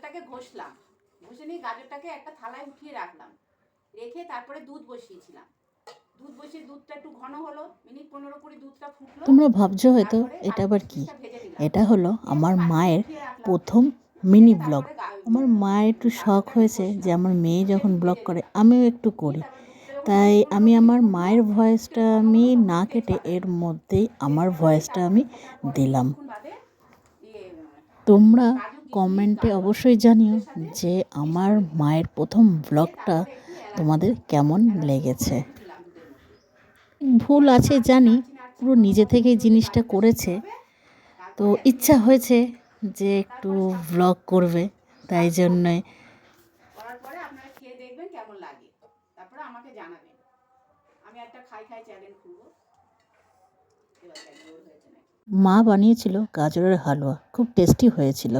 গাজরটাকে ঘষলাম, ঘষে নিয়ে গাজরটাকে একটা থালায় উঠিয়ে রাখলাম, রেখে তারপরে দুধ বসিয়েছিলাম। দুধ বসিয়ে দুধটা একটু ঘন হলো, মিনিট 15-20 দুধটা ফুটলো। তোমরা ভাবছো হয়তো এটা আবার কি, এটা হলো আমার মায়ের প্রথম মিনি ব্লগ। আমার মায়ের একটু শখ হয়েছে যে আমার মেয়ে যখন ব্লগ করে আমিও একটু করি, তাই আমি আমার মায়ের ভয়েসটা আমি না কেটে এর মধ্যেই আমার ভয়েসটা আমি দিলাম। তোমরা কমেন্টে অবশ্যই জানিও যে আমার মায়ের প্রথম ব্লগটা তোমাদের কেমন লেগেছে। ভুল আছে জানি, পুরো নিজে থেকেই জিনিসটা করেছে, তো ইচ্ছা হয়েছে যে একটু ব্লগ করবে, তাই জন্যে। করার পরে আপনারা খেয়ে দেখবেন কেমন লাগে, তারপরে আমাকে জানাবেন। আমি একটা খাই চ্যালেঞ্জ করব। মা বানিয়েছিল গাজরের হালুয়া, খুব টেস্টি হয়েছিল।